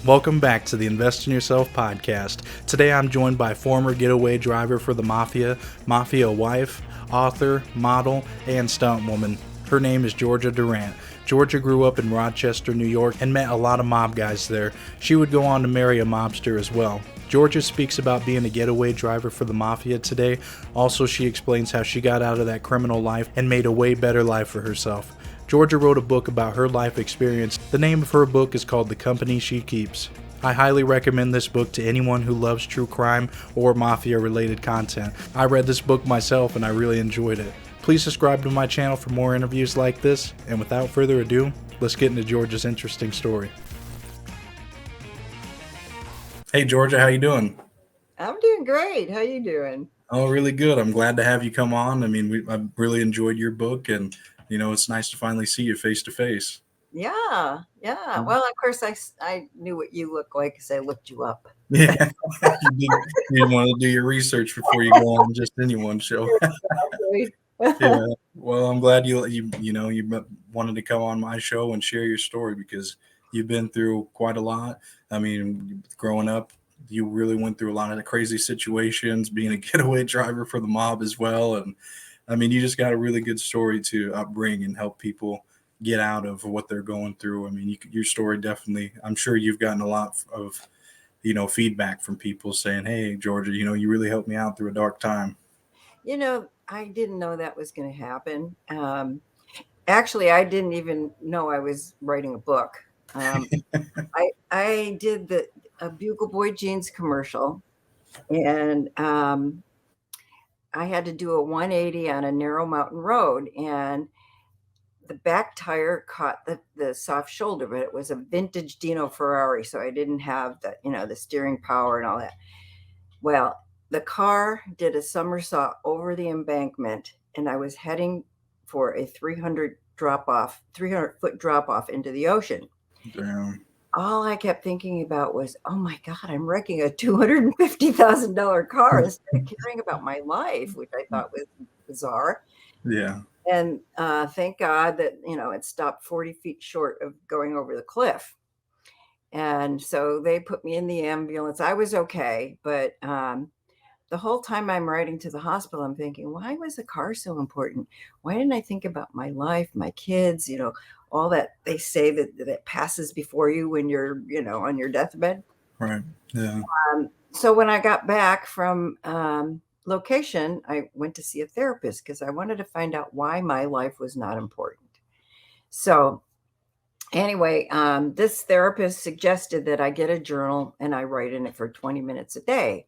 Welcome back to the Invest in Yourself podcast. Today I'm joined by former Getaway driver for the Mafia, Mafia wife, author, model, and stunt woman. Her name is Georgia Durante. Georgia grew up in Rochester, New York, and met a lot of mob guys there. She would go on to marry a mobster as well. Georgia speaks about being a getaway driver for the Mafia today. Also, she explains how she got out of that criminal life and made a way better life for herself. Georgia wrote a book about her life experience. The name of her book is called The Company She Keeps. I highly recommend this book to anyone who loves true crime or mafia-related content. I read this book myself and I really enjoyed it. Please subscribe to my channel for more interviews like this. And without further ado, let's get into Georgia's interesting story. Hey Georgia, how you doing? I'm doing great. How you doing? Oh, really good. I'm glad to have you come on. I mean, I really enjoyed your book, and it's nice to finally see you face to face. Yeah. Well, of course, I knew what you look like because I looked you up. Yeah, you want to do your research before you go on just anyone's show. Yeah. Well, I'm glad you wanted to come on my show and share your story because you've been through quite a lot. I mean, growing up, you really went through a lot of the crazy situations, being a getaway driver for the mob as well. And I mean, you just got a really good story to bring and help people get out of what they're going through. I mean, your story definitely, I'm sure you've gotten a lot of, feedback from people saying, hey, Georgia, you really helped me out through a dark time. I didn't know that was going to happen. Actually, I didn't even know I was writing a book. I did a Bugle Boy Jeans commercial, and I had to do a 180 on a narrow mountain road, and the back tire caught the soft shoulder, but it was a vintage Dino Ferrari, so I didn't have the steering power and all that. Well, the car did a somersault over the embankment, and I was heading for a 300 foot drop off into the ocean. Damn. All I kept thinking about was, oh my God, I'm wrecking a $250,000 car instead of caring about my life, which I thought was bizarre. Yeah. And thank God that, it stopped 40 feet short of going over the cliff. And so they put me in the ambulance. I was okay. But the whole time I'm riding to the hospital, I'm thinking, why was the car so important? Why didn't I think about my life, my kids, all that they say that passes before you when you're, on your deathbed. Right. Yeah. So when I got back from location, I went to see a therapist because I wanted to find out why my life was not important. So anyway, this therapist suggested that I get a journal and I write in it for 20 minutes a day.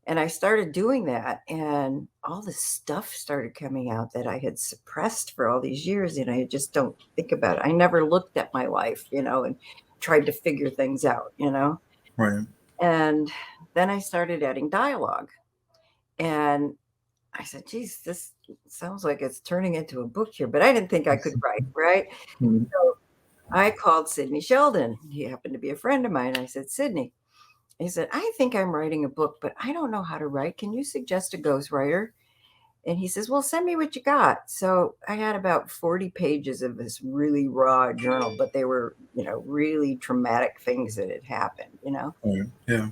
And I started doing that, and all this stuff started coming out that I had suppressed for all these years. And I just don't think about it. I never looked at my life, and tried to figure things out, Right. And then I started adding dialogue. And I said, geez, this sounds like it's turning into a book here, but I didn't think I could write, right? Mm-hmm. So I called Sidney Sheldon. He happened to be a friend of mine. I said, Sidney, he said, I think I'm writing a book, but I don't know how to write. Can you suggest a ghostwriter? And he says, well, send me what you got. So I had about 40 pages of this really raw journal, but they were, really traumatic things that had happened, Yeah.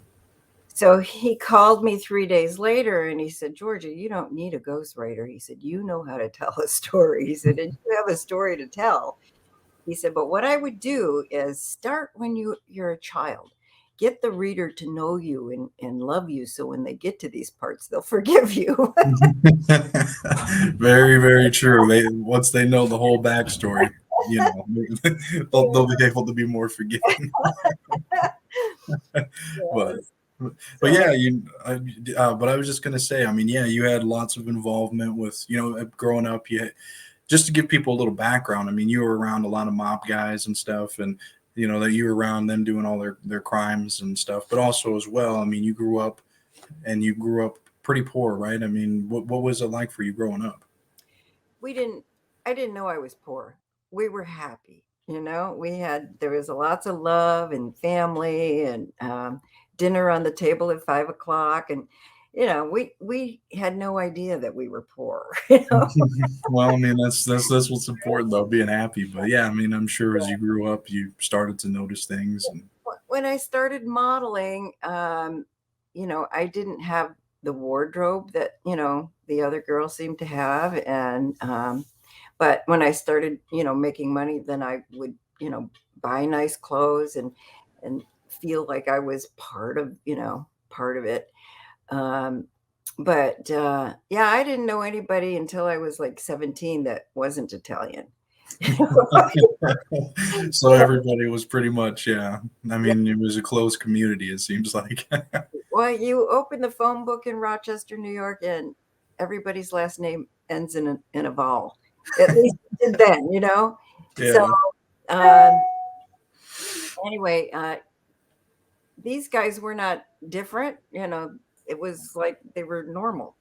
So he called me 3 days later and he said, Georgia, you don't need a ghostwriter. He said, you know how to tell a story. He said, and you have a story to tell. He said, but what I would do is start when you're a child. Get the reader to know you and love you. So when they get to these parts, they'll forgive you. Very, very true. Once they know the whole backstory, they'll be able to be more forgiving. But yeah, but I was just gonna say, I mean, yeah, you had lots of involvement with, growing up. Just to give people a little background. I mean, you were around a lot of mob guys and stuff, and that you were around them doing all their crimes and stuff. But also as well, I mean, you grew up pretty poor, right? I mean, what was it like for you growing up? I didn't know I was poor. We were happy. There was lots of love and family and dinner on the table at 5:00. And, we had no idea that we were poor. Well, I mean, that's what's important though, being happy. But yeah, I mean, I'm sure as you grew up, you started to notice things. when I started modeling, I didn't have the wardrobe that, the other girls seemed to have. And, but when I started, making money, then I would, buy nice clothes and feel like I was part of it. Um, but yeah, I didn't know anybody until I was like 17 that wasn't Italian. So everybody was pretty much, yeah. I mean, it was a closed community, it seems like. Well, you open the phone book in Rochester, New York, and everybody's last name ends in a vowel. At least it did then, So Yeah. um, anyway, these guys were not different. It was like they were normal.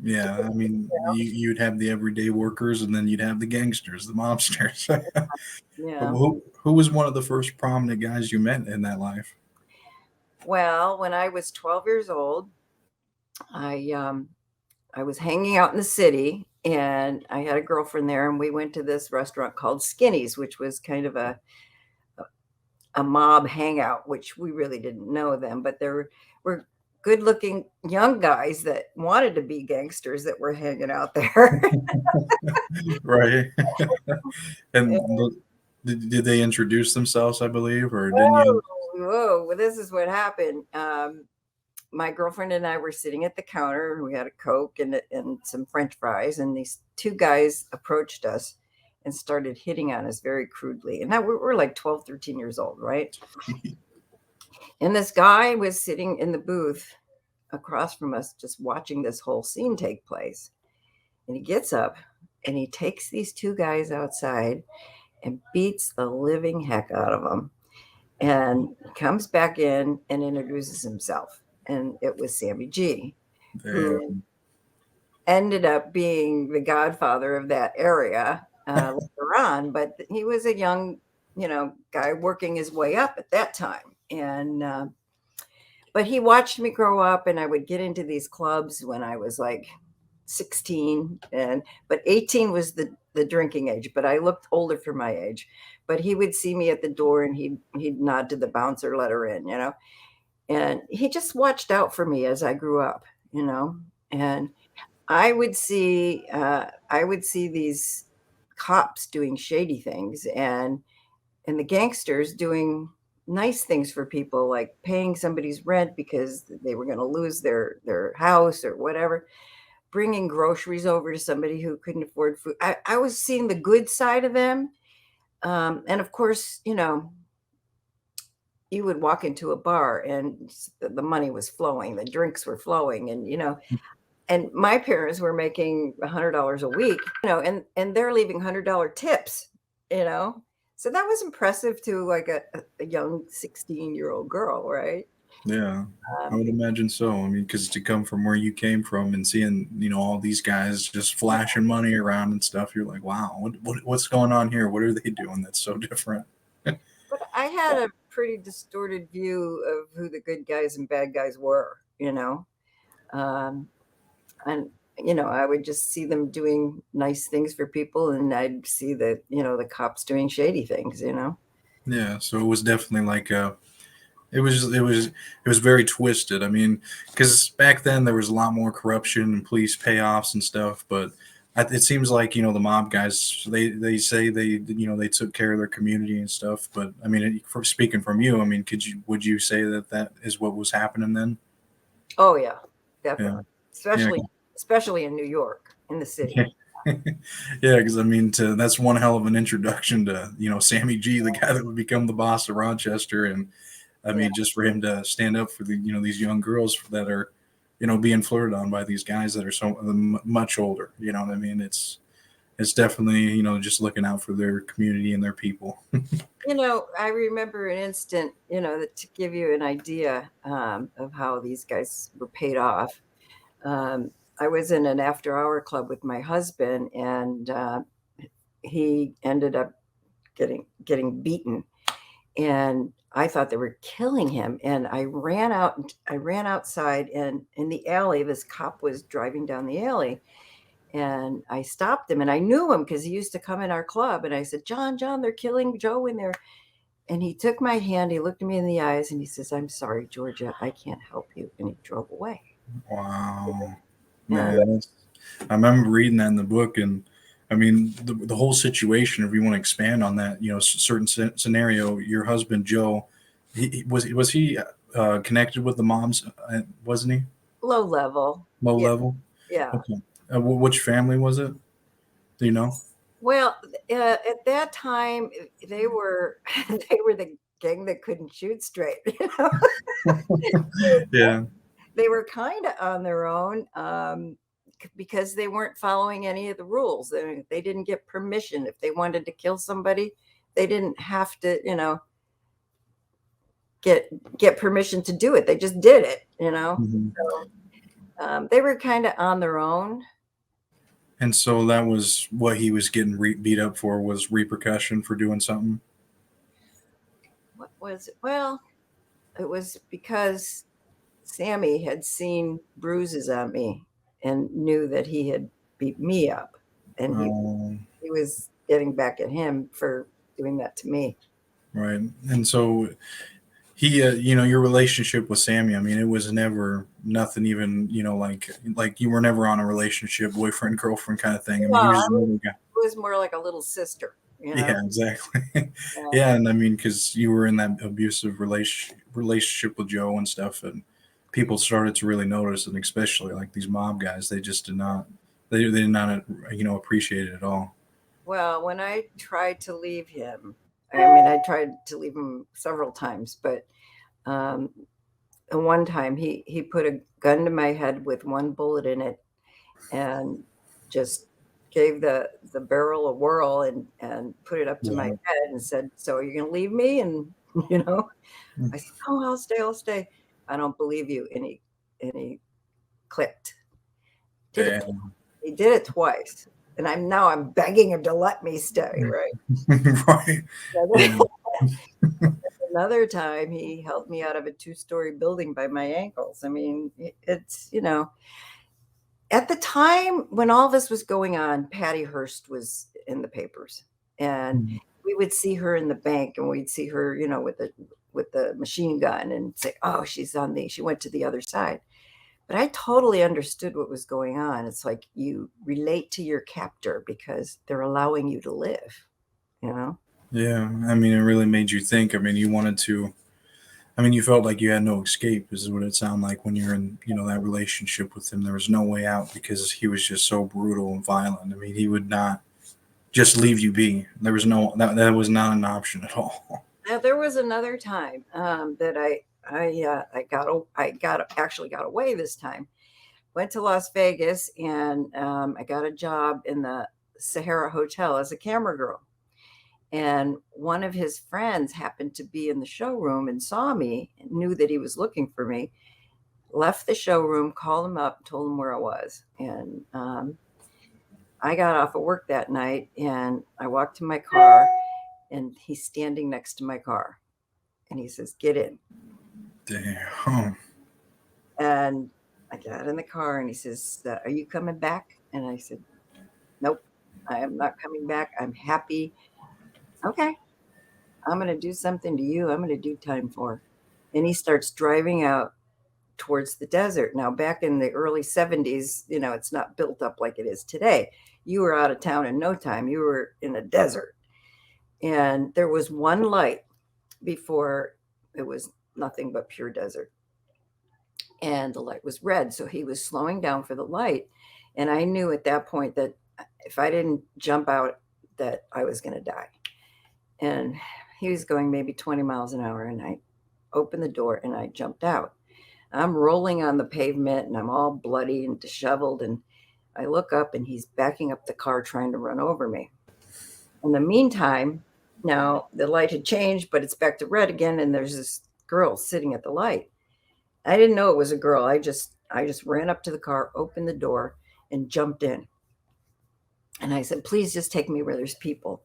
Yeah. I mean, you'd have the everyday workers and then you'd have the gangsters, the mobsters. Yeah. Who was one of the first prominent guys you met in that life? Well, when I was 12 years old, I was hanging out in the city and I had a girlfriend there, and we went to this restaurant called Skinny's, which was kind of a mob hangout, which we really didn't know them, but there were good looking young guys that wanted to be gangsters that were hanging out there. Right. And did they introduce themselves, I believe, or didn't you? Whoa, well, this is what happened. My girlfriend and I were sitting at the counter. We had a Coke and some French fries, and these two guys approached us and started hitting on us very crudely. And now we're like 12, 13 years old, right? And this guy was sitting in the booth across from us, just watching this whole scene take place. And he gets up and he takes these two guys outside and beats the living heck out of them, and comes back in and introduces himself. And it was Sammy G, who Damn. ended up being the godfather of that area later on. But he was a young, guy working his way up at that time. And but he watched me grow up, and I would get into these clubs when I was like 16, but 18 was the drinking age, but I looked older for my age. But he would see me at the door and he'd nod to the bouncer, let her in, and he just watched out for me as I grew up, and I would see these cops doing shady things, and the gangsters doing nice things for people, like paying somebody's rent because they were going to lose their house or whatever, bringing groceries over to somebody who couldn't afford food. I was seeing the good side of them. And of course, you would walk into a bar and the money was flowing, the drinks were flowing, and my parents were making $100 a week, and they're leaving $100 tips, you know. So that was impressive to like a young 16-year-old girl, right? Yeah, I Um, would imagine so. I mean, because to come from where you came from and seeing, all these guys just flashing money around and stuff, you're like, wow, what's going on here? What are they doing that's so different? but I had a pretty distorted view of who the good guys and bad guys were, um, and I would just see them doing nice things for people, and I'd see the cops doing shady things. Yeah, so it was definitely like it was very twisted. I mean, because back then there was a lot more corruption and police payoffs and stuff, but it seems like the mob guys they say they took care of their community and stuff. But I mean, for speaking from you, I mean, would you say that is what was happening then? Oh yeah, Yeah, definitely, yeah, especially in New York, in the yeah. city. Yeah, because I mean, that's one hell of an introduction to Sammy G, the guy that would become the boss of Rochester, and I Yeah, mean, just for him to stand up for these young girls that are being flirted on by these guys that are so much older. You know what I mean? It's definitely just looking out for their community and their people. I remember an instant, that to give you an idea of how these guys were paid off. Um, I was in an after-hour club with my husband, and he ended up getting beaten, and I thought they were killing him. And I ran outside, and in the alley, this cop was driving down the alley, and I stopped him, and I knew him because he used to come in our club. And I said, John, they're killing Joe in there. And he took my hand, he looked at me in the eyes, and he says, "I'm sorry, Georgia, I can't help you." And he drove away. Wow, And man. I remember reading that in the book, and I mean the whole situation. If you want to expand on that, certain scenario, your husband Joe, was he connected with the moms? Wasn't he low level. low Yeah. level? Yeah. Okay. Which family was it? Do you know? Well, at that time, they were they were the gang that couldn't shoot straight. Yeah. They were kind of on their own, because they weren't following any of the rules. They didn't get permission if they wanted to kill somebody. They didn't have to, get permission to do it. They just did it. Mhm. So they were kind of on their own. And so that was what he was getting beat up for, was repercussion for doing something. What was it? Well, it was because Sammy had seen bruises on me and knew that he had beat me up, and Um, he was getting back at him for doing that to me. right. And so he, your relationship with Sammy, I mean, it was never nothing even, like you were never on a relationship, boyfriend, girlfriend kind of thing. I mean, he Well, was I just was, another guy. it was more like a little sister. Yeah, exactly. Uh, Yeah. And I mean, because you were in that abusive relationship with Joe and stuff, and people started to really notice, and especially like these mob guys, they just did not, they did not, appreciate it at all. well, when I tried to leave him, I mean, I tried to leave him several times, but um, and one time he put a gun to my head with one bullet in it and just gave the barrel a whirl and put it up to my Yeah. head and said, "So you're going to leave me?" And you know, I said, "Oh, I'll stay. I'll stay." "I don't believe you." And he clicked. Did it. Damn. He did it twice, and I'm begging him to let me stay. Right. Right. Yeah. Another time, he helped me out of a 2-story building by my ankles. I mean, it's at the time when all this was going on, Patty Hearst was in the papers, and we would see her in the bank, and we'd see her, with the machine gun, and say, "Oh, she went to the other side." But I totally understood what was going on. It's like you relate to your captor because they're allowing you to live, you know? Yeah. I mean, it really made you think. I mean, you wanted to. I mean, you felt like you had no escape. Is what it sounded like when you're in, that relationship with him. There was no way out because he was just so brutal and violent. I mean, he would not just leave you be. There was no that was not an option at all. Now there was another time that I actually got away this time. Went to Las Vegas, and I got a job in the Sahara Hotel as a camera girl. And one of his friends happened to be in the showroom and saw me and knew that he was looking for me. Left the showroom, called him up, told him where I was. And I got off of work that night, and I walked to my car, and he's standing next to my car. And he says, "Get in." Damn. And I got in the car, and he says, "Are you coming back?" And I said, "Nope, I am not coming back. I'm happy." "Okay, I'm going to do something to you. I'm going to do time for." And he starts driving out towards the desert. Now, back in the early 70s, it's not built up like it is today. You were out of town in no time. You were in a desert. And there was one light before it was nothing but pure desert. And the light was red. So he was slowing down for the light. And I knew at that point that if I didn't jump out, that I was going to die. And he was going maybe 20 miles an hour. And I opened the door and I jumped out. I'm rolling on the pavement and I'm all bloody and disheveled. And I look up and he's backing up the car trying to run over me. In the meantime, now the light had changed, but it's back to red again. And there's this girl sitting at the light. I didn't know it was a girl. I just ran up to the car, opened the door, and jumped in. And I said, "Please just take me where there's people."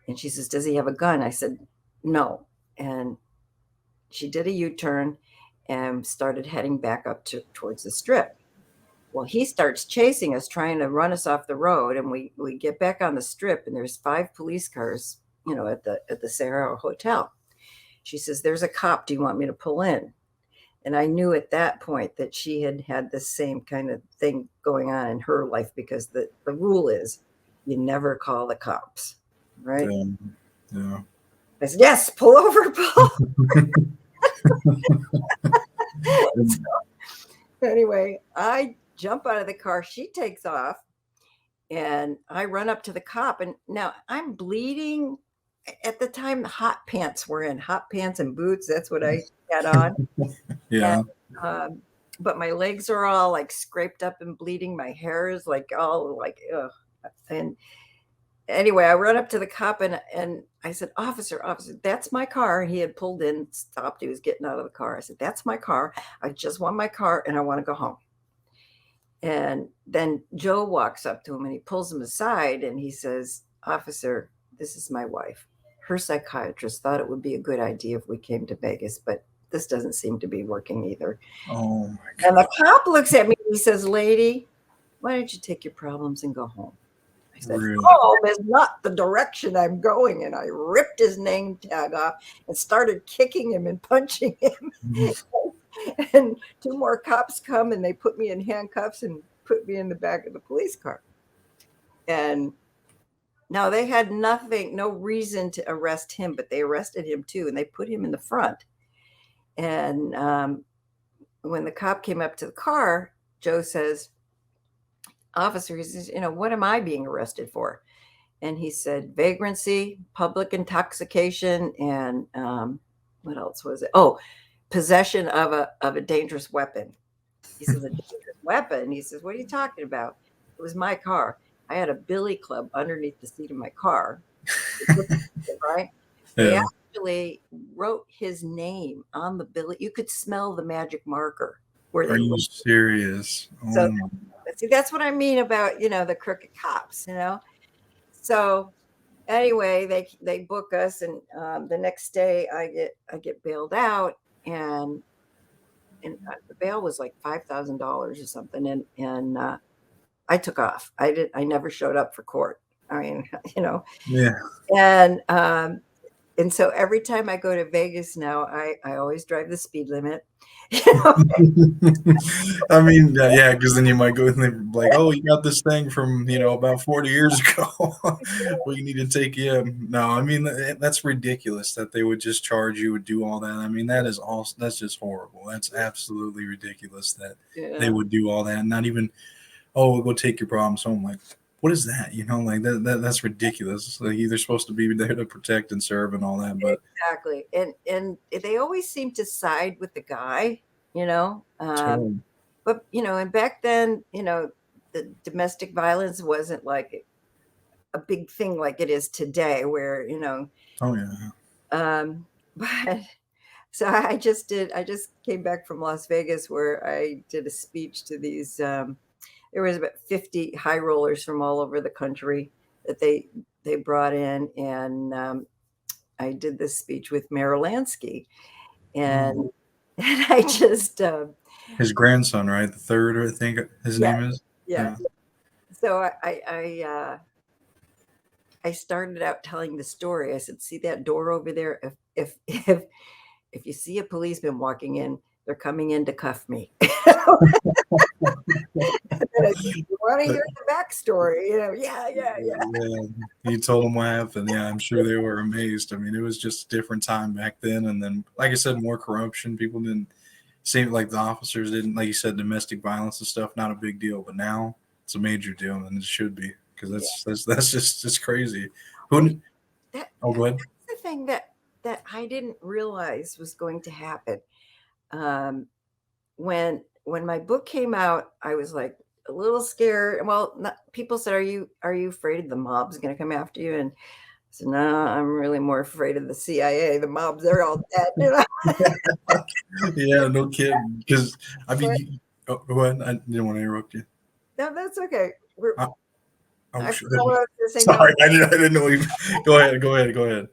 And she says, "Does he have a gun?" I said, "No." And she did a U-turn and started heading back up towards the strip. Well, he starts chasing us, trying to run us off the road, and we get back on the strip, and there's 5 police cars, at the Sahara Hotel. She says, "There's a cop. Do you want me to pull in?" And I knew at that point that she had had the same kind of thing going on in her life, because the rule is you never call the cops, right? Yeah. I said, "Yes, pull over, pull." So, anyway, I jump out of the car. She takes off, and I run up to the cop. And now I'm bleeding. At the time, hot pants were in, hot pants and boots. That's what I had on. Yeah. And, but my legs are all like scraped up and bleeding. My hair is like all like, ugh. And anyway, I run up to the cop, and I said, "Officer, that's my car." He had pulled in, stopped. He was getting out of the car. I said, "That's my car. I just want my car, and I want to go home." And then Joe walks up to him, and he pulls him aside, and he says, "Officer, this is my wife. Her psychiatrist thought it would be a good idea if we came to Vegas, but this doesn't seem to be working either." Oh my God. And the cop looks at me, and he says, "Lady, why don't you take your problems and go home?" I said, Really? "Home is not the direction I'm going." And I ripped his name tag off and started kicking him and punching him. And two more cops come, and they put me in handcuffs and put me in the back of the police car. And now they had no reason to arrest him, but they arrested him too, and they put him in the front. And when the cop came up to the car, Joe says, "Officer," he says, "what am I being arrested for?" And he said, "Vagrancy, public intoxication, and what else was it? Oh, possession of a dangerous weapon." He says, "A dangerous weapon?" He says, "What are you talking about?" It was my car. I had a billy club underneath the seat of my car. Right? They Yeah. actually wrote his name on the billy. You could smell the magic marker where Are they you wrote. serious? So Oh, see, that's what I mean about, the crooked cops, So anyway, they book us, and the next day I get bailed out, and the bail was like $5,000 or something, and I took off. I never showed up for court. I mean, yeah. and and so every time I go to Vegas now, I always drive the speed limit. I mean, yeah, because then you might go and they're like, "Oh, you got this thing from about 40 years ago. We need to take you in." No, I mean that's ridiculous that they would just charge you and do all that. I mean that's just horrible. That's absolutely ridiculous that they Yeah. would do all that and not even, "Oh, we'll go take your problems home." Like, what is that? Like that's ridiculous. Like they're supposed to be there to protect and serve and all that, but Exactly. And they always seem to side with the guy, you know. totally. But and back then, the domestic violence wasn't like a big thing like it is today, where Oh yeah. but so I just came back from Las Vegas, where I did a speech to these. There was about 50 high rollers from all over the country that they brought in, and I did this speech with Mayor Lansky, and Oh. and I just His grandson, right? The third, I think his yeah, name is. yeah. Yeah. So I started out telling the story. I said, "See that door over there? If you see a policeman walking in, they're coming in to cuff me." And then I said, "You want to hear the backstory?" Yeah, yeah, yeah. Yeah, you told them what happened. Yeah, I'm sure they were amazed. I mean, it was just a different time back then. And then, like I said, more corruption. People didn't seem like the officers didn't, like you said, domestic violence and stuff, not a big deal. But now it's a major deal, and it should be because Yeah. that's just crazy. Well, Who? Oh, go ahead. that's the thing that I didn't realize was going to happen. Um, when my book came out, I was like a little scared. Well, people said, "Are you afraid the mob's going to come after you?" And I said, "No, I'm really more afraid of the CIA. The mobs, they're all dead." Yeah, no kidding. Because I mean, But oh, go ahead. I didn't want to interrupt you. no, that's okay. I, oh, I sure. forgot what I was going to say now. Sorry, I didn't know. Go ahead. Go ahead. Go ahead.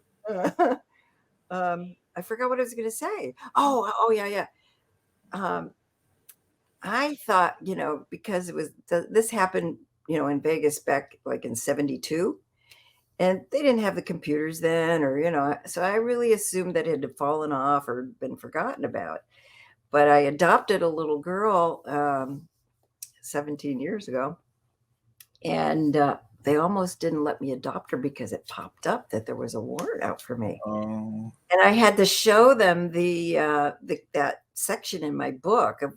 I forgot what I was going to say. Oh, yeah, yeah. Um, I thought, because this happened, in Vegas back like in 72. And they didn't have the computers then, or, so I really assumed that it had fallen off or been forgotten about. But I adopted a little girl 17 years ago, and they almost didn't let me adopt her because it popped up that there was a warrant out for me. Oh, And I had to show them that section in my book of,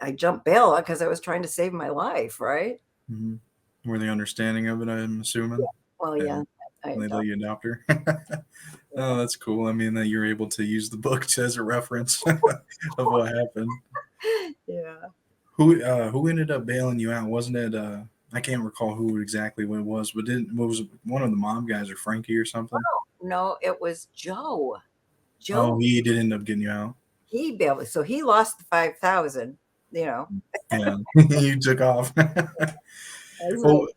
I jumped bail because I was trying to save my life, right? mhm. Were they understanding of it? I'm assuming. Well, Yeah, yeah, I they let adopted. you adopt her. Oh, that's cool. I mean, that you're able to use the book as a reference of what happened. Yeah. Who ended up bailing you out? Wasn't it? I can't recall who exactly what it was, but didn't what was it, one of the mom guys or Frankie or something? No, it was Joe. Oh, Joe, he did end up getting you out. he bailed. So he lost the 5,000, you know. Yeah, you took off. I was like, Well,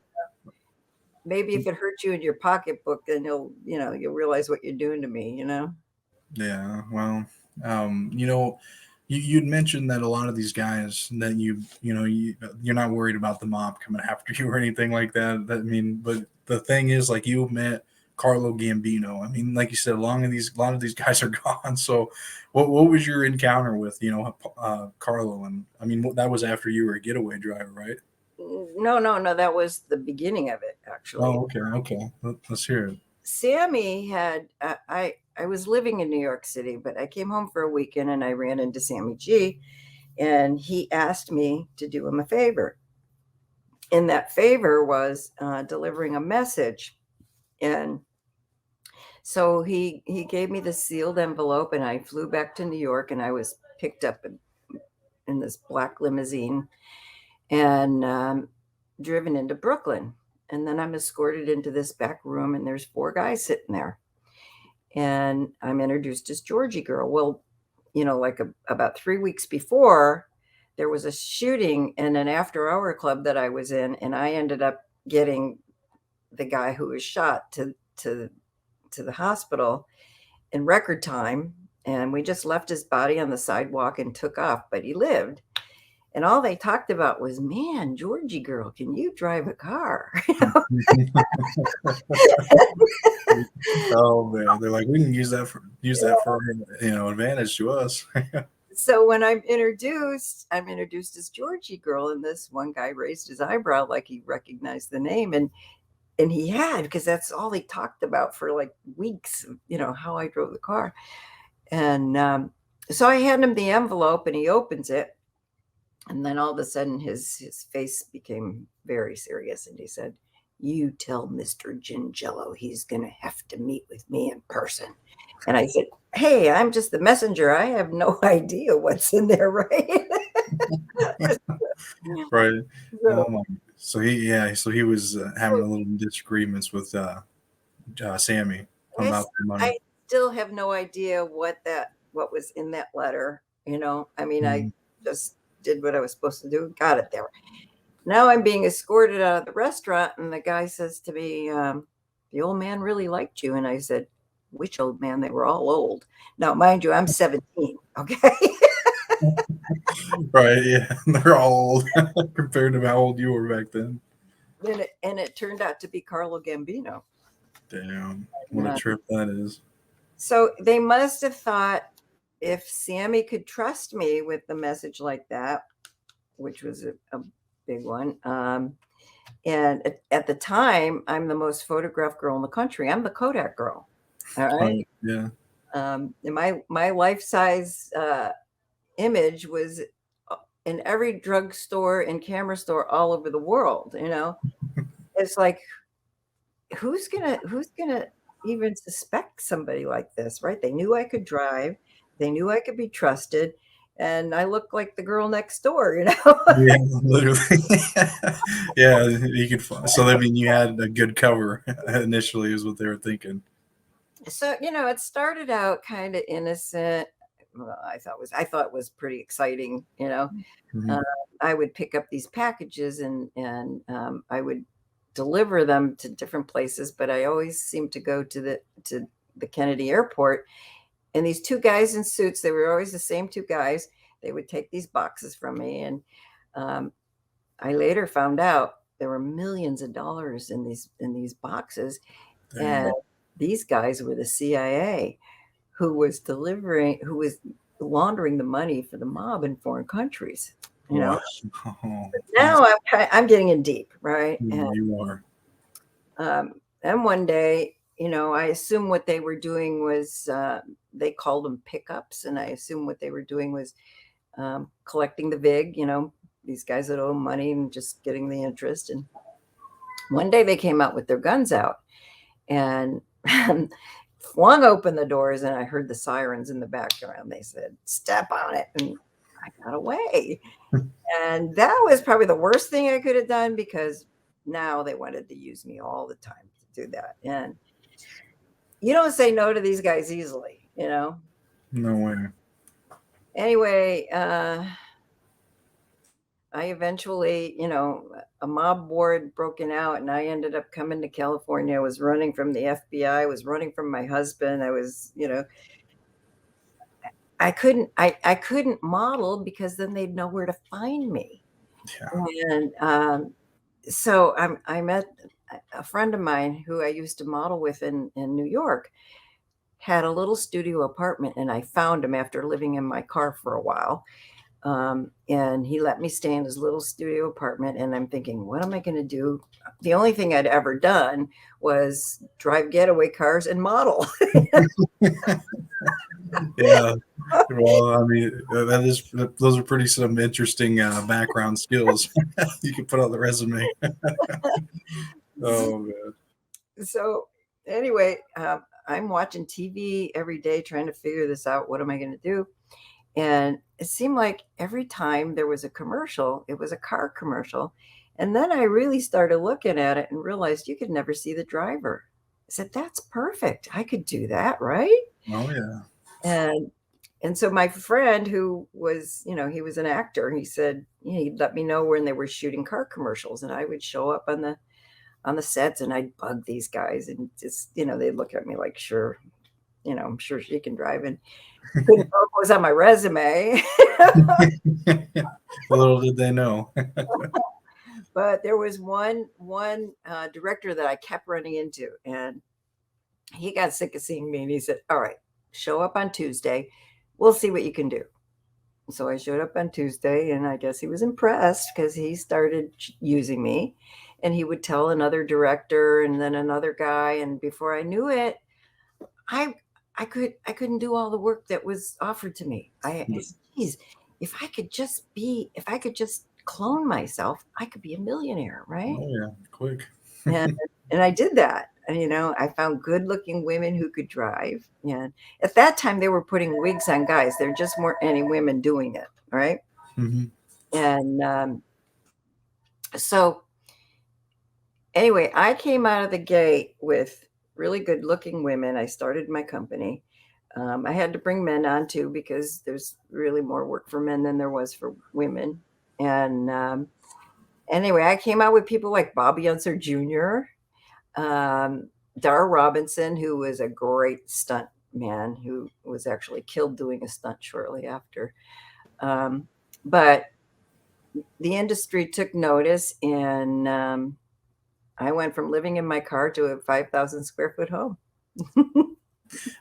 maybe if it hurt you in your pocketbook, then you'll realize what you're doing to me. yeah. Well, you'd mentioned that a lot of these guys that you're not worried about the mob coming after you or anything like that. That I mean, but the thing is, like you met Carlo Gambino. I mean, like you said, a lot of these guys are gone. So, what was your encounter with Carlo? And I mean, that was after you were a getaway driver, right? No, no, no, that was the beginning of it, actually. Oh, okay, okay. Let's hear it. Sammy had I was living in New York City, but I came home for a weekend and I ran into Sammy G, and he asked me to do him a favor. And that favor was delivering a message. And so he gave me the sealed envelope, and I flew back to New York, and I was picked up in this black limousine and driven into Brooklyn. And then I'm escorted into this back room, and there's four guys sitting there. And I'm introduced as Georgie Girl. Well, like about 3 weeks before, there was a shooting in an after-hour club that I was in, and I ended up getting the guy who was shot to the hospital in record time. And we just left his body on the sidewalk and took off, but he lived. And all they talked about was, man, Georgie Girl, can you drive a car? Oh man, they're like we can use that for advantage to us. So when I'm introduced as Georgie Girl, and this one guy raised his eyebrow like he recognized the name, and he had, because that's all he talked about for like weeks, how I drove the car. And so I hand him the envelope, and he opens it, and then all of a sudden his face became very serious, and he said, "You tell Mr. Gingello he's going to have to meet with me in person." And I said, "Hey, I'm just the messenger. I have no idea what's in there, right?" Right. So, Oh my. So he was having a little disagreements with Sammy I, about the money. I still have no idea what was in that letter. I mean, I Mhm. just did what I was supposed to do, got it there. Now I'm being escorted out of the restaurant, and the guy says to me, "The old man really liked you." And I said, "Which old man?" They were all old. Now, mind you, I'm 17. Okay. Right. Yeah. They're all old compared to how old you were back then. And it turned out to be Carlo Gambino. Damn. What And, a trip that is. so they must have thought, if Sammy could trust me with the message like that, which was a big one. And at the time, I'm the most photographed girl in the country. I'm the Kodak girl. All right. Yeah. And my life size image was in every drugstore and camera store all over the world. It's like, who's gonna even suspect somebody like this, right? They knew I could drive, they knew I could be trusted, and I look like the girl next door. Yeah, literally. Yeah, you could. So I mean, you had a good cover initially, is what they were thinking. So it started out kind of innocent. Well, I thought it was pretty exciting. Mhm. uh, I would pick up these packages, and I would deliver them to different places, but I always seemed to go to the Kennedy Airport. And these two guys in suits, they were always the same two guys. They would take these boxes from me, and um, I later found out there were millions of dollars in these boxes, and Dang. these guys were the CIA, who was laundering the money for the mob in foreign countries. You Wow. know, now I'm getting in deep, right? You are. And one day, I assume what they were doing was they called them pickups, and I assume what they were doing was collecting the vig. These guys that owe money and just getting the interest. And one day they came out with their guns out and flung open the doors, and I heard the sirens in the background. They said, "Step on it," and I got away. And that was probably the worst thing I could have done, because now they wanted to use me all the time to do that. And you don't say no to these guys easily. No way. Anyway, I eventually, a mob war had broken out, and I ended up coming to California. I was running from the FBI. I was running from my husband. I was, I couldn't model, because then they'd know where to find me. Yeah. And so I met a friend of mine who I used to model with in New York, had a little studio apartment, and I found him after living in my car for a while. And he let me stay in his little studio apartment, and I'm thinking, what am I going to do? The only thing I'd ever done was drive getaway cars and model. Yeah. Well, I mean, those are pretty some interesting background skills you can put on the resume. Oh man. So anyway, I'm watching TV every day trying to figure this out. What am I going to do? And it seemed like every time there was a commercial, it was a car commercial. And then I really started looking at it and realized you could never see the driver. I said, that's perfect. I could do that, right? Oh yeah. And so my friend, who was, he was an actor, he said, he'd let me know when they were shooting car commercials, and I would show up on the sets, and I'd bug these guys, and just, they'd look at me like, sure, I'm sure she can drive, and couldn't know what was on my resume. Little did they know. But there was one director that I kept running into, and he got sick of seeing me, and he said, all right, show up on Tuesday. We'll see what you can do. So I showed up on Tuesday, and I guess he was impressed, because he started using me, and he would tell another director and then another guy. And before I knew it, I couldn't do all the work that was offered to me. I geez, if I could just clone myself, I could be a millionaire, right? Oh yeah, quick. And I did that. And, I found good-looking women who could drive. And at that time, they were putting wigs on guys. There just weren't any women doing it, right? Mm-hmm. And so anyway, I came out of the gate with really good-looking women. I started my company. I had to bring men on too, because there's really more work for men than there was for women. And anyway, I came out with people like Bobby Unser Jr., Dara Robinson, who was a great stunt man, who was actually killed doing a stunt shortly after. But the industry took notice, and I went from living in my car to a 5,000 square foot home.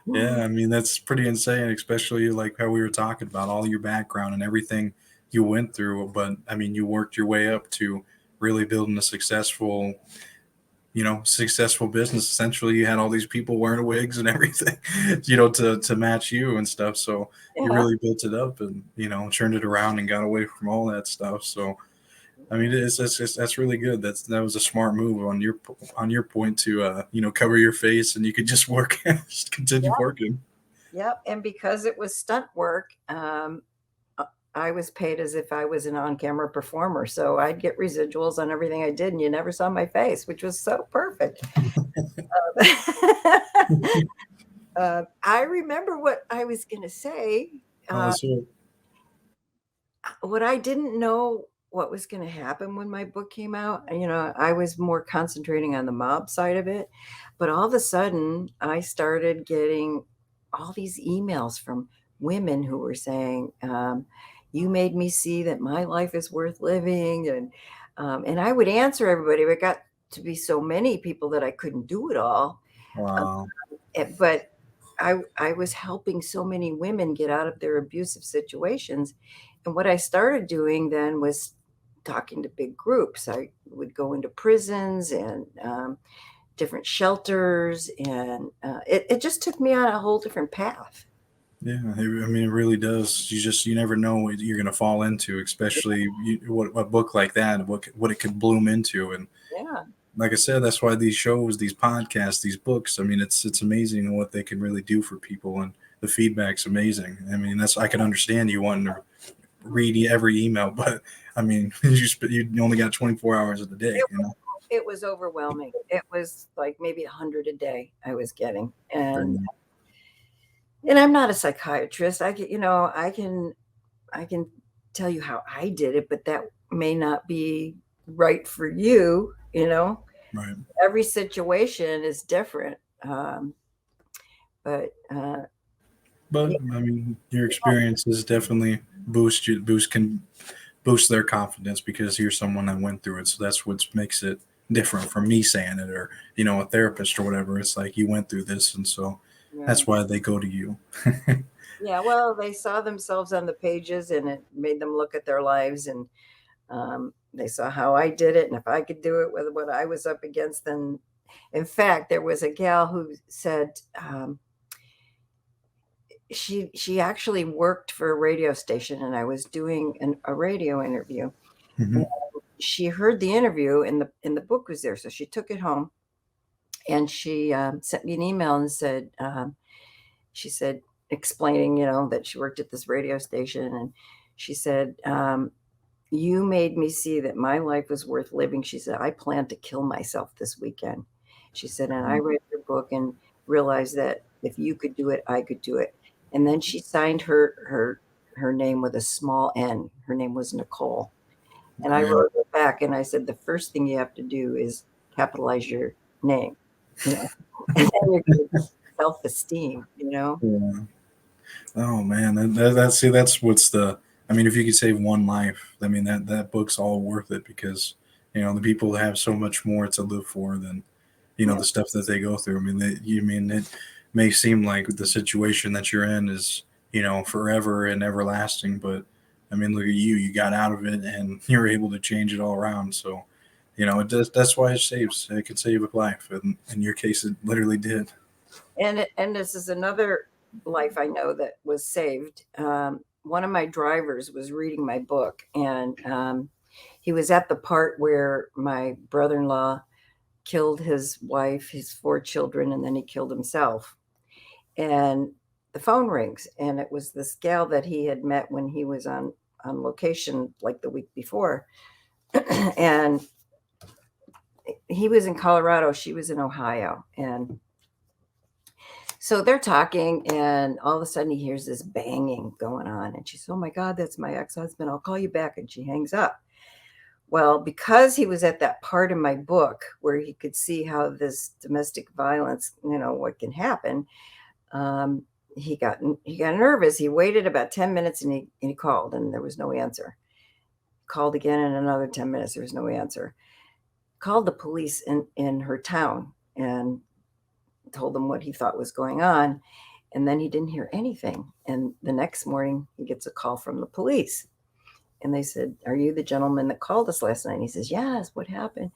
Yeah, I mean that's pretty insane, especially like how we were talking about all your background and everything you went through. But I mean, you worked your way up to really building a successful business. Essentially, you had all these people wearing wigs and everything, to match you and stuff. So you Yeah. really built it up and turned it around and got away from all that stuff. So I mean, that's really good. That was a smart move on your point to cover your face, and you could just work, just continue working. Yep. And because it was stunt work, I was paid as if I was an on-camera performer. So I'd get residuals on everything I did, and you never saw my face, which was so perfect. I remember what I was going to say. What I didn't know what was going to happen when my book came out. I was more concentrating on the mob side of it, but all of a sudden I started getting all these emails from women who were saying, you made me see that my life is worth living. And And I would answer everybody, but it got to be so many people that I couldn't do it all. Wow. But I was helping so many women get out of their abusive situations. And what I started doing then was talking to big groups. I would go into prisons and different shelters, and it just took me on a whole different path. Yeah, I mean, it really does. You never know what you're going to fall into, especially what a book like that, what it could bloom into. And Yeah. like I said, that's why these shows, these podcasts, these books. I mean, it's amazing what they can really do for people, and the feedback's amazing. I mean, I can understand you wanting to read every email, but I mean, you only got 24 hours of the day, It, you know. it was overwhelming. It was like maybe 100 a day I was getting, and I'm not a psychiatrist. I can tell you how I did it, but that may not be right for you. Right. Every situation is different. But But yeah, I mean, your experiences definitely can boost their confidence because you're someone that went through it. So that's what makes it different from me saying it, or a therapist or whatever. It's like you went through this, and so yeah, that's why they go to you. yeah. Well, they saw themselves on the pages, and it made them look at their lives, and they saw how I did it, and if I could do it with what I was up against, then, in fact, there was a gal who said she actually worked for a radio station, and I was doing a radio interview. And Hmm. she heard the interview, and the book was there, so she took it home, and she sent me an email and said, she said, explaining, that she worked at this radio station, and she said, you made me see that my life was worth living. She said, I plan to kill myself this weekend. She said, and I read your book and realized that if you could do it, I could do it. And then she signed her name with a small n. Her name was Nicole. And I Yeah. wrote it back and I said, the first thing you have to do is capitalize your name, you know, and then you're going to get self-esteem. Yeah. Oh man, that's what's the. I mean, if you could save one life, I mean that book's all worth it because the people have so much more to live for than Yeah. the stuff that they go through. I mean, it may seem like the situation that you're in is forever and everlasting, but I mean, look at you. You got out of it, and you're able to change it all around. So, it does. That's why it saves. It can save a life, and in your case, it literally did. And this is another life I know that was saved. One of my drivers was reading my book, and he was at the part where my brother-in-law killed his wife, his 4 children, and then he killed himself. And the phone rings, and it was this gal that he had met when he was on location like the week before. And he was in Colorado, she was in Ohio, and so they're talking, and all of a sudden he hears this banging going on, and she says, oh my God, that's my ex-husband, I'll call you back. And she hangs up. Well, because he was at that part in my book where he could see how this domestic violence, what can happen, he got nervous. He waited about 10 minutes, and he called, and there was no answer. Called again in another 10 minutes, there was no answer. Called the police in her town and told them what he thought was going on. And then he didn't hear anything. And the next morning, he gets a call from the police. And they said, are you the gentleman that called us last night? And he says, yes, what happened?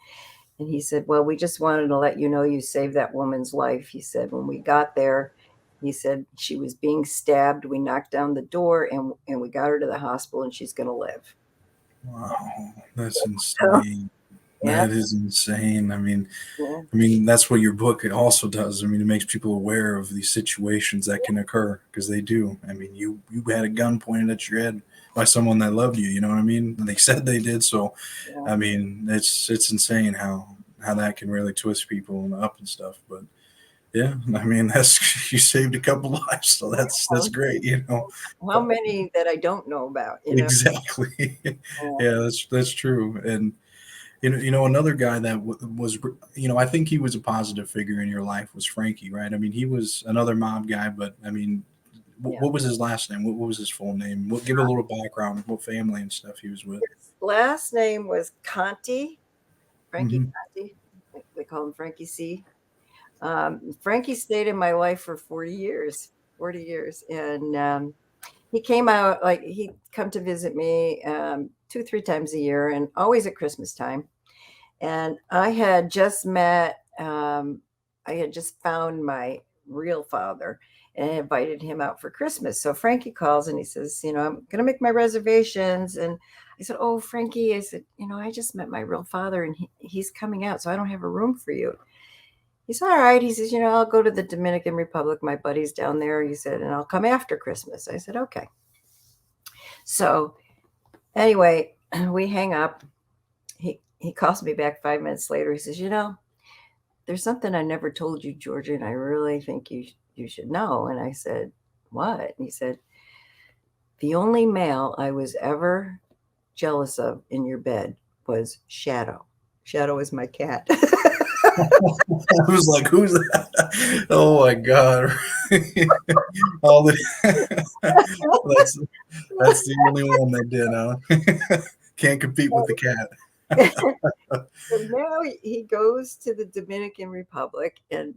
And he said, well, we just wanted to let you know you saved that woman's life. He said, when we got there, he said, she was being stabbed. We knocked down the door, and we got her to the hospital, and she's going to live. Wow, that's So, insane. yeah, That is insane. yeah, I mean, that's what your book also does. I mean, it makes people aware of these situations that can occur because they do. I mean, you had a gun pointed at your head by someone that loved you. You know what I mean? And they said they did. So, yeah. I mean, it's insane how that can really twist people and up and stuff. But yeah, I mean, that's you saved a couple lives, so that's great. How many that I don't know about? Exactly. Yeah. Yeah, that's true. And another guy that was, I think he was a positive figure in your life was Frankie, right? I mean, he was another mob guy, but I mean, What was his last name? What was his full name? Give a little background. What family and stuff he was with. His last name was Conti, Frankie Mm-hmm. Conti. They call him Frankie C. Frankie stayed in my life for 40 years, 40 years. And he came out, like he'd come to visit me 2, 3 times a year, and always at Christmas time. And I had just found my real father and I invited him out for Christmas. So Frankie calls and he says, I'm going to make my reservations. And I said, oh, Frankie, I said, I just met my real father and he's coming out, so I don't have a room for you. He said, all right. He says, I'll go to the Dominican Republic. My buddy's down there. He said, and I'll come after Christmas. I said, okay. So anyway, we hang up. He calls me back 5 minutes later. He says, there's something I never told you, Georgia, and I really think you should know. And I said, what? And he said, the only male I was ever jealous of in your bed was Shadow. Shadow is my cat. I was like, who's that? Oh my God. All the that's the only one that did, huh? Can't compete with the cat. So now he goes to the Dominican Republic, and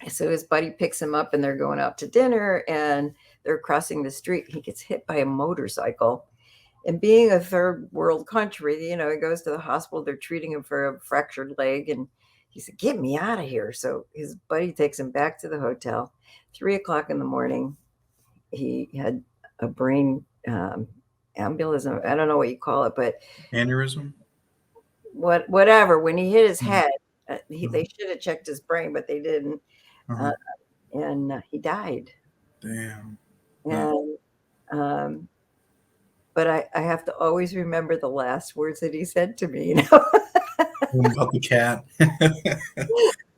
so his buddy picks him up and they're going out to dinner and they're crossing the street. He gets hit by a motorcycle. And being a third world country, he goes to the hospital. They're treating him for a fractured leg. And he said, get me out of here. So his buddy takes him back to the hotel. 3:00 in the morning, he had a brain embolism. I don't know what you call it, but aneurysm. Whatever. When he hit his head, they should have checked his brain, but they didn't. And he died. Damn. And but I have to always remember the last words that he said to me. About the cat.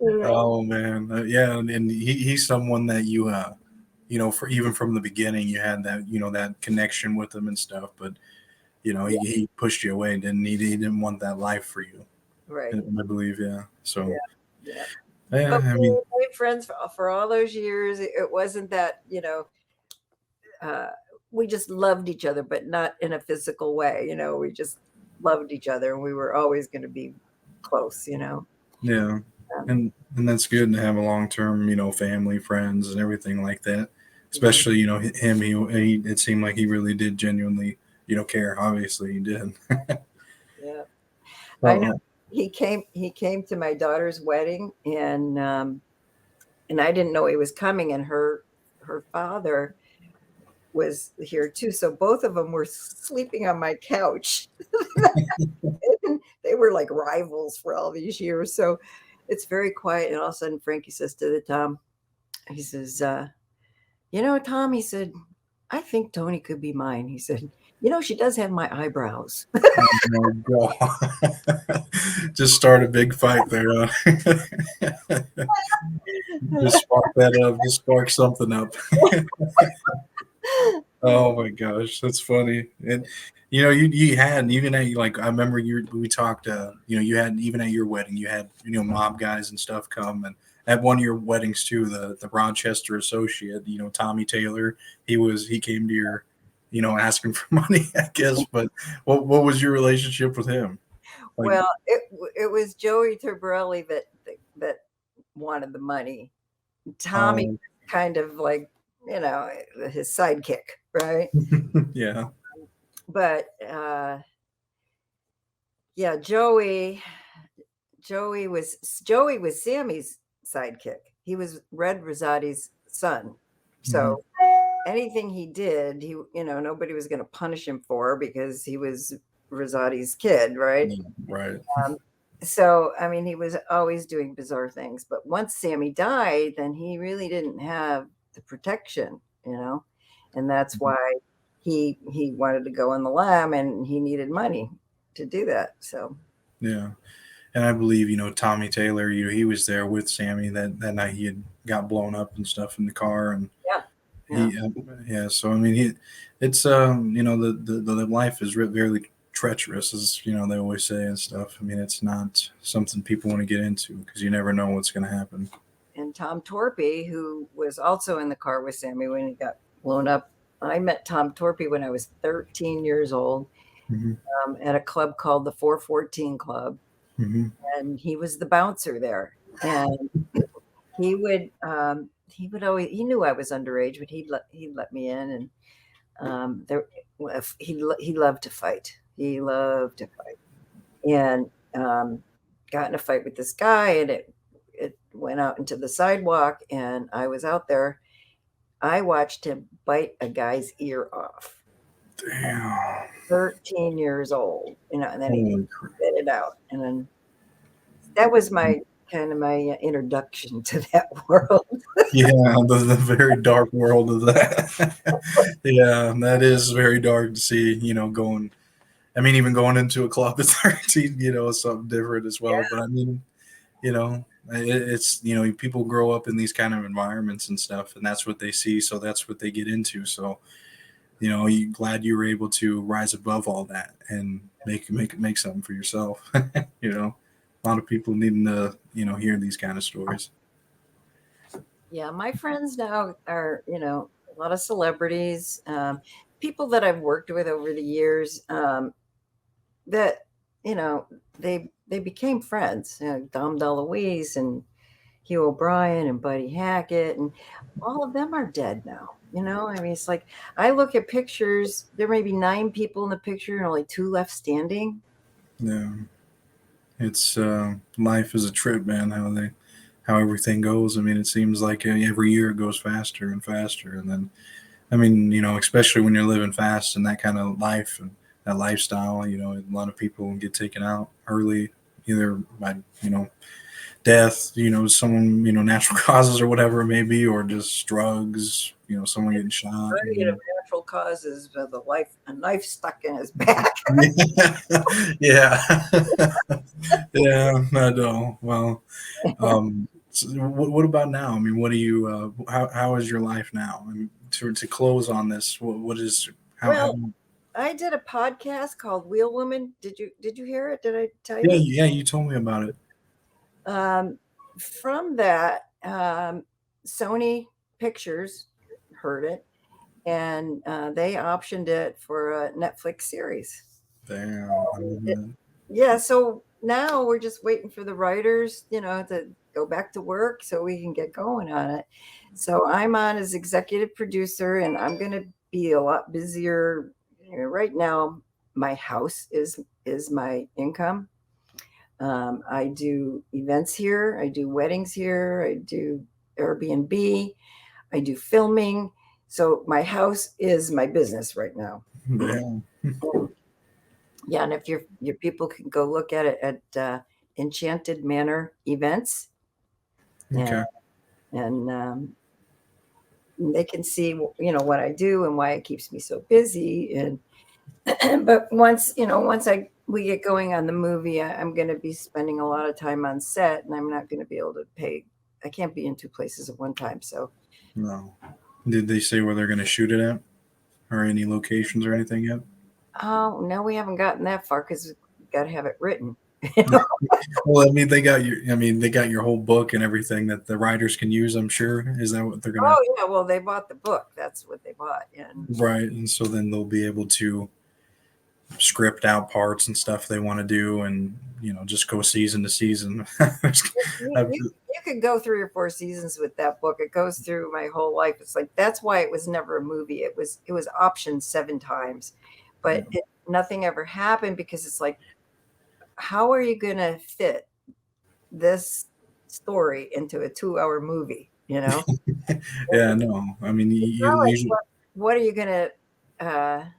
Oh man, yeah, and he's someone that you for even from the beginning you had that that connection with him and stuff, but he pushed you away, didn't he? He didn't want that life for you, right? I believe, yeah. So yeah. Yeah, but we were friends for all those years. It wasn't that we just loved each other, but not in a physical way. We just loved each other, and we were always going to be close. Yeah, and that's good to have a long-term, family, friends, and everything like that. Especially, him. He it seemed like he really did genuinely, care. Obviously, he did. Yeah, I know. He came to my daughter's wedding, and I didn't know he was coming, and her father was here too. So both of them were sleeping on my couch. They were like rivals for all these years. So it's very quiet. And all of a sudden, Frankie says to the Tom, he says, Tom, he said, I think Tony could be mine. He said, she does have my eyebrows. Oh my God. Just start a big fight there. Just spark that up. Just spark something up. Oh my gosh, that's funny. And you had even at I remember we talked. You had even at your wedding, you had mob guys and stuff come, and at one of your weddings too, the Rochester associate, Tommy Taylor, he came to your, asking for money, I guess. But what was your relationship with him? Well, it was Joey Turbarelli that wanted the money. Tommy kind of like his sidekick, right? Yeah. But yeah, Joey was Sammy's sidekick. He was Red Rosati's son. So anything he did, nobody was going to punish him for, because he was Rosati's kid, right? Right. So, I mean, he was always doing bizarre things. But once Sammy died, then he really didn't have the protection, and that's why he wanted to go on the lam, and he needed money to do that. So yeah, and I believe Tommy Taylor, he was there with Sammy that night he had got blown up and stuff in the car, and so I mean it's the life is very treacherous, as they always say and stuff. I mean, it's not something people want to get into, because you never know what's going to happen. and Tom Torpy, who was also in the car with Sammy when he got blown up. I met Tom Torpy when I was 13 years old at a club called the 414 Club, and he was the bouncer there. And he would always, he knew I was underage, but he'd let me in, and he loved to fight. He loved to fight, and got in a fight with this guy, and it went out into the sidewalk, and I was out there. I watched him bite a guy's ear off. Damn. 13 years old, and then he spit it out, and then that was my introduction to that world. Yeah, the very dark world of that. Yeah, that is very dark to see, going. I mean, even going into a club at 13, is something different as well. Yeah. But I mean, it's, people grow up in these kind of environments and stuff, and that's what they see. So that's what they get into. So, you're glad you were able to rise above all that and make something for yourself. A lot of people needing to, hear these kind of stories. Yeah, my friends now are, a lot of celebrities, people that I've worked with over the years, that, they became friends. Dom DeLuise and Hugh O'Brien and Buddy Hackett, and all of them are dead now. I mean, it's like I look at pictures, there may be 9 people in the picture and only 2 left standing. Yeah. It's life is a trip, man. How everything goes. I mean, it seems like every year it goes faster and faster. And then, I mean, especially when you're living fast and that kind of life and that lifestyle, a lot of people get taken out early, either by, death, someone, natural causes or whatever it may be, or just drugs, someone getting shot. Natural causes, a knife stuck in his back. Yeah. Yeah, I know. Well, so what about now? I mean, what do you? How is your life now? I mean, to close on this, what is? I did a podcast called Wheel Woman. Did you hear it? Did I tell you? you? Yeah, you told me about it. From that, Sony Pictures heard it, and they optioned it for a Netflix series. Damn. Yeah, so now we're just waiting for the writers, to go back to work so we can get going on it. So I'm on as executive producer, and I'm going to be a lot busier. Right now, my house is my income. I do events here. I do weddings here. I do Airbnb. I do filming. So my house is my business right now. Yeah. Yeah, and if your people can go look at it at Enchanted Manor Events, Okay. and they can see what I do and why it keeps me so busy. And but once we get going on the movie, I'm going to be spending a lot of time on set, and I'm not going to be able to pay. I can't be in 2 places at one time. So No. Did they say where they're going to shoot it at, or any locations or anything yet? Oh no, we haven't gotten that far because we've got to have it written. Well, I mean, they got your whole book and everything that the writers can use. I'm sure. Is that what they're gonna? Oh yeah, well they bought the book. That's what they bought, and right. And so then they'll be able to script out parts and stuff they want to do, and just go season to season. you could go 3 or 4 seasons with that book. It goes through my whole life. It's like that's why it was never a movie. It was optioned 7 times, but nothing ever happened because it's like, how are you going to fit this story into a 2-hour movie? Yeah, no. I mean, what are you going to?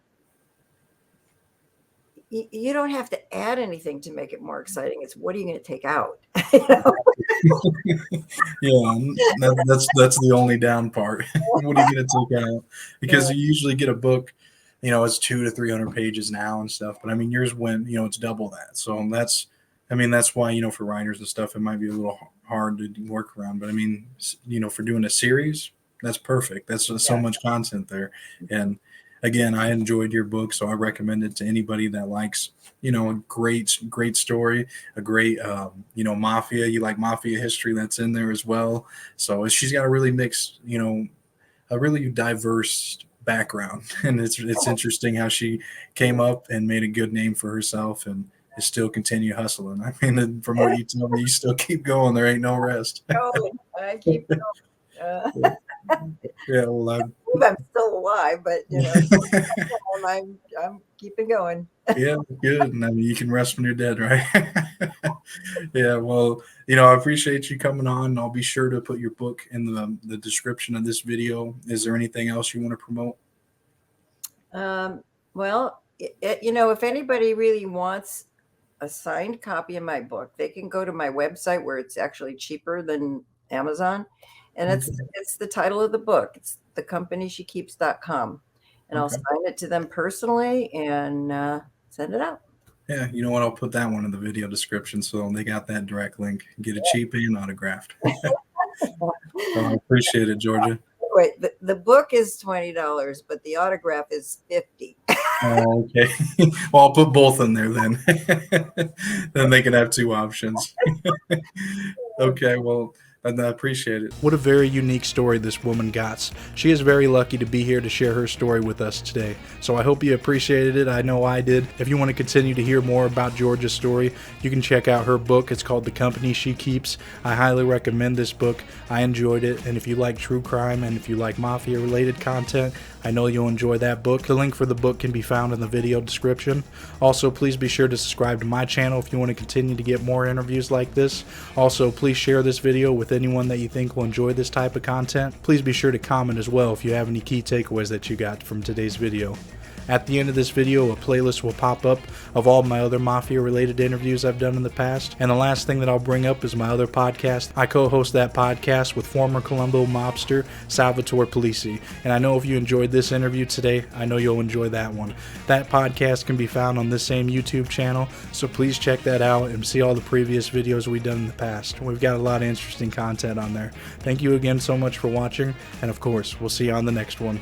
You don't have to add anything to make it more exciting. It's what are you going to take out? Yeah, that's the only down part. What are you going to take out? Because you usually get a book, it's 200 to 300 pages now and stuff. But I mean, yours went, it's double that. So that's why, for writers and stuff, it might be a little hard to work around. But I mean, for doing a series, that's perfect. That's so much content there. And again, I enjoyed your book, so I recommend it to anybody that likes, a great story, a great, mafia. You like mafia history that's in there as well. So she's got a really mixed, a really diverse background, and it's interesting how she came up and made a good name for herself and is still continue hustling. I mean, from what you tell me, you still keep going. There ain't no rest. Going. I keep going. Yeah, well, I'm still alive, but I'm keeping going. yeah, good. And I mean, you can rest when you're dead, right? Yeah, well, I appreciate you coming on. I'll be sure to put your book in the description of this video. Is there anything else you want to promote? Well, if anybody really wants a signed copy of my book, they can go to my website where it's actually cheaper than Amazon. And Okay. it's the title of the book. It's thecompanieshekeeps.com. And I'll Okay. sign it to them personally and send it out. Yeah, you know what? I'll put that one in the video description so they got that direct link. Get it cheap and autographed. Well, I appreciate it, Georgia. Wait, the book is $20, but the autograph is $50. Oh, okay. Well, I'll put both in there then. Then they can have two options. Okay, well, I appreciate it. What a very unique story this woman got. She is very lucky to be here to share her story with us today. So I hope you appreciated it. I know I did. If you want to continue to hear more about Georgia's story, you can check out her book. It's called The Company She Keeps. I highly recommend this book. I enjoyed it. And if you like true crime and if you like mafia related content, I know you'll enjoy that book. The link for the book can be found in the video description. Also, please be sure to subscribe to my channel if you want to continue to get more interviews like this. Also, please share this video with anyone that you think will enjoy this type of content. Please be sure to comment as well if you have any key takeaways that you got from today's video. At the end of this video, a playlist will pop up of all my other mafia-related interviews I've done in the past. And the last thing that I'll bring up is my other podcast. I co-host that podcast with former Colombo mobster Salvatore Polisi. And I know if you enjoyed this interview today, I know you'll enjoy that one. That podcast can be found on this same YouTube channel, so please check that out and see all the previous videos we've done in the past. We've got a lot of interesting content on there. Thank you again so much for watching, and of course, we'll see you on the next one.